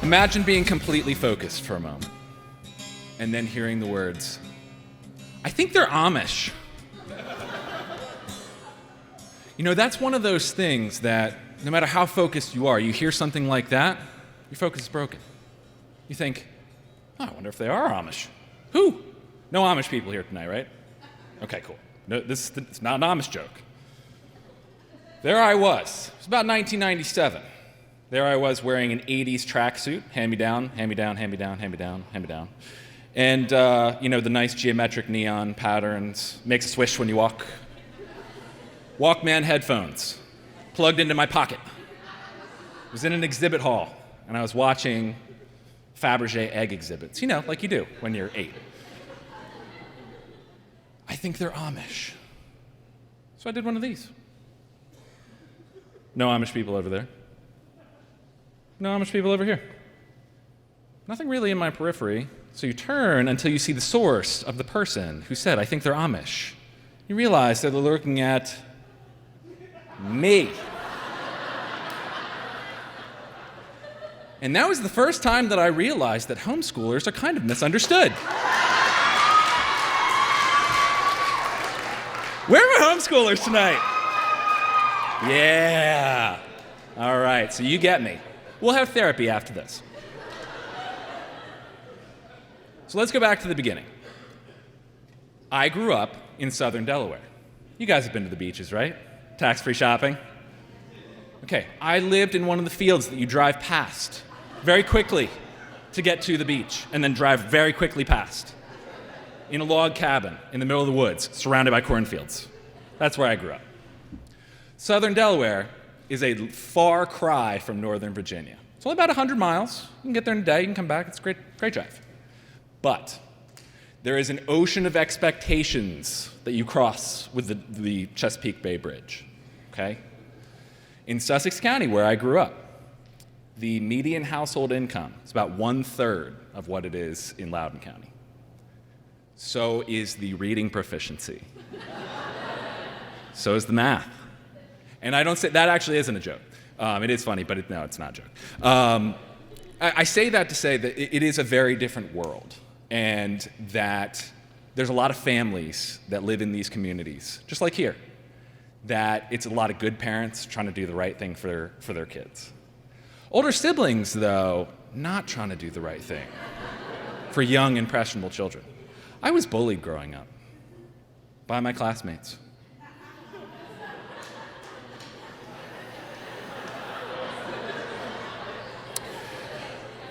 Imagine being completely focused for a moment and then hearing the words, I think they're Amish. You know, that's one of those things that no matter how focused you are, you hear something like that, your focus is broken. You think, oh, I wonder if they are Amish. Who? No Amish people here tonight, right? Okay, cool. No, it's not an Amish joke. There I was. It was about 1997. There I was wearing an 80s tracksuit, hand-me-down, hand-me-down, hand-me-down, hand-me-down, hand-me-down. And, the nice geometric neon patterns, makes a swish when you walk. Walkman headphones, plugged into my pocket. I was in an exhibit hall, and I was watching Fabergé egg exhibits, like you do when you're 8. I think they're Amish. So I did one of these. No Amish people over there. No Amish people over here. Nothing really in my periphery. So you turn until you see the source of the person who said, I think they're Amish. You realize that they're looking at me. And that was the first time that I realized that homeschoolers are kind of misunderstood. Where are my homeschoolers tonight? Yeah. All right, so you get me. We'll have therapy after this. So let's go back to the beginning. I grew up in southern Delaware. You guys have been to the beaches, right? Tax-free shopping. Okay, I lived in one of the fields that you drive past very quickly to get to the beach, and then drive very quickly past. In a log cabin in the middle of the woods, surrounded by cornfields. That's where I grew up. Southern Delaware is a far cry from Northern Virginia. It's only about 100 miles. You can get there in a day, you can come back, it's a great drive. But there is an ocean of expectations that you cross with the Chesapeake Bay Bridge, okay? In Sussex County, where I grew up, the median household income is about 1/3 of what it is in Loudoun County. So is the reading proficiency. So is the math. And I don't say, that actually isn't a joke. It is funny, but no, it's not a joke. I say that to say that it is a very different world, and that there's a lot of families that live in these communities, just like here, that it's a lot of good parents trying to do the right thing for their kids. Older siblings, though, not trying to do the right thing for young, impressionable children. I was bullied growing up by my classmates.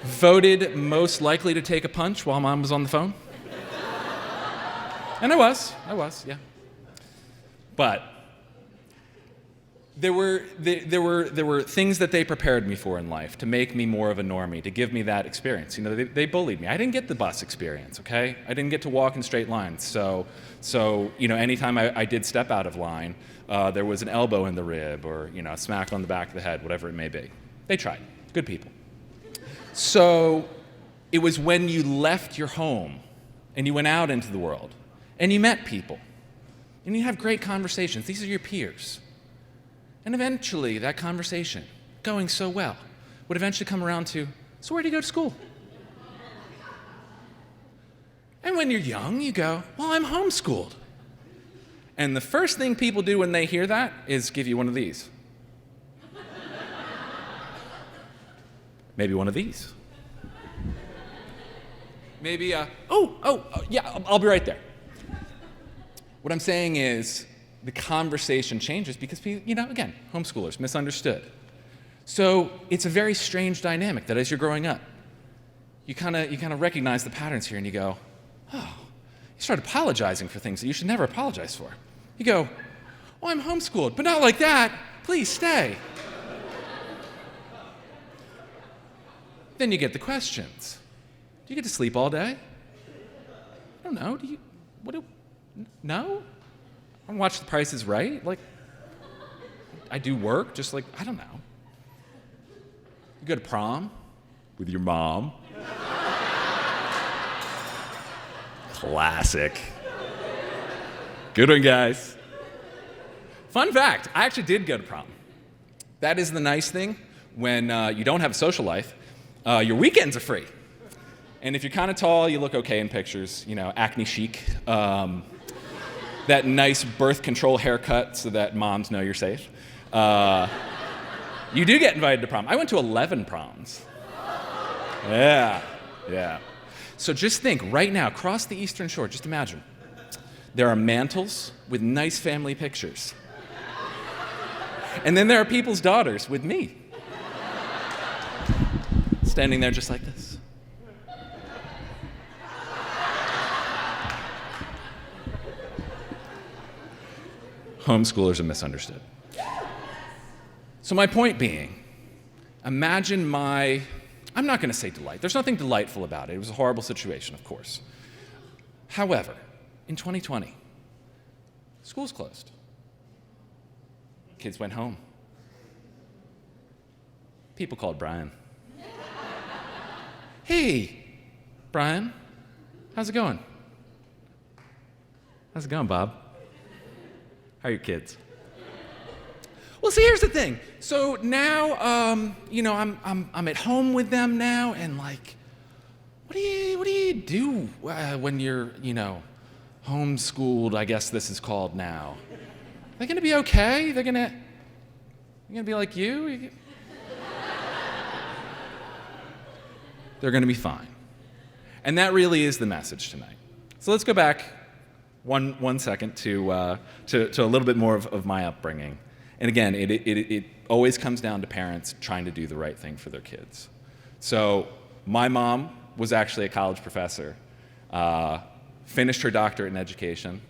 Voted most likely to take a punch while Mom was on the phone. And I was, yeah. But there were things that they prepared me for in life to make me more of a normie, to give me that experience. They bullied me. I didn't get the bus experience, okay? I didn't get to walk in straight lines. So anytime I did step out of line, there was an elbow in the rib or, a smack on the back of the head, whatever it may be. They tried. Good people. So it was when you left your home and you went out into the world and you met people and you have great conversations. These are your peers. And eventually that conversation, going so well, would eventually come around to, so where do you go to school? And when you're young, you go, well, I'm homeschooled. And the first thing people do when they hear that is give you one of these. Maybe one of these. Maybe, yeah, I'll be right there. What I'm saying is the conversation changes because people, again, homeschoolers, misunderstood. So it's a very strange dynamic that as you're growing up, you kind of recognize the patterns here and you go, oh, you start apologizing for things that you should never apologize for. You go, oh, I'm homeschooled, but not like that. Please stay. Then you get the questions. Do you get to sleep all day? I don't know. No? I don't watch The Price is Right. I do work, just I don't know. You go to prom with your mom. Classic. Good one, guys. Fun fact, I actually did go to prom. That is the nice thing when you don't have a social life. Your weekends are free. And if you're kind of tall, you look okay in pictures, acne chic. That nice birth control haircut so that moms know you're safe. You do get invited to prom. I went to 11 proms. Yeah. So just think, right now, across the Eastern Shore, just imagine, there are mantles with nice family pictures. And then there are people's daughters with me, standing there just like this. Homeschoolers are misunderstood. So my point being, imagine I'm not going to say delight. There's nothing delightful about it. It was a horrible situation, of course. However, in 2020, schools closed. Kids went home. People called Brian. Hey, Brian, how's it going? How's it going, Bob? How are your kids? Well, see, here's the thing. So now, I'm at home with them now, and like, what do you do when you're, homeschooled? I guess this is called now. They're gonna be okay. They're gonna be like you. They're gonna be fine. And that really is the message tonight. So let's go back one second to a little bit more of my upbringing. And again, it always comes down to parents trying to do the right thing for their kids. So my mom was actually a college professor, finished her doctorate in education,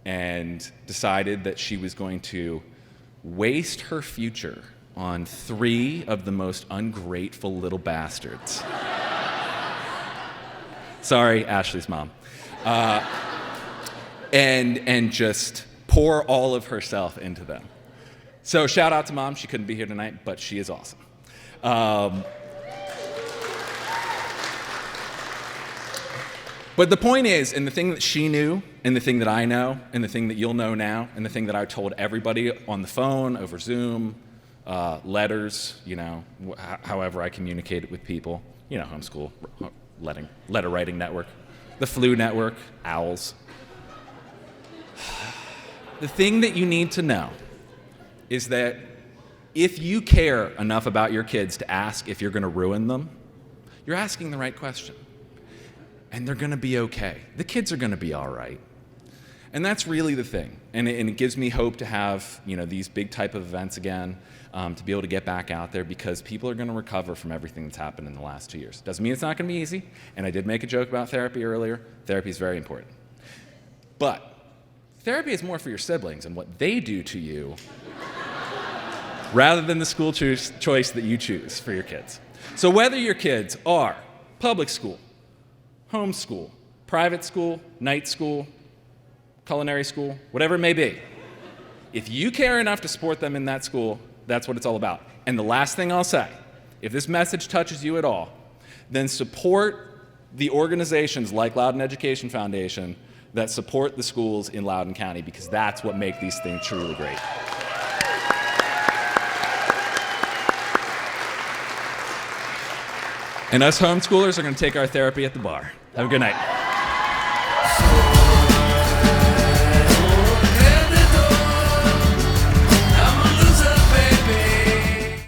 and decided that she was going to waste her future on 3 of the most ungrateful little bastards. Sorry, Ashley's mom. And just pour all of herself into them. So shout out to Mom. She couldn't be here tonight, but she is awesome. But the point is, and the thing that she knew, and the thing that I know, and the thing that you'll know now, and the thing that I told everybody on the phone, over Zoom, letters, however I communicated with people, homeschool, letter writing network, the Flu Network, owls. The thing that you need to know is that if you care enough about your kids to ask if you're going to ruin them, you're asking the right question. And they're going to be okay. The kids are going to be all right. And that's really the thing. And it gives me hope to have these big type of events again, to be able to get back out there, because people are going to recover from everything that's happened in the last 2 years. Doesn't mean it's not going to be easy. And I did make a joke about therapy earlier. Therapy is very important. But therapy is more for your siblings and what they do to you rather than the school choice that you choose for your kids. So whether your kids are public school, homeschool, private school, night school, culinary school, whatever it may be, if you care enough to support them in that school, that's what it's all about. And the last thing I'll say, if this message touches you at all, then support the organizations like Loudoun Education Foundation that support the schools in Loudoun County, because that's what makes these things truly great. And us homeschoolers are going to take our therapy at the bar. Have a good night.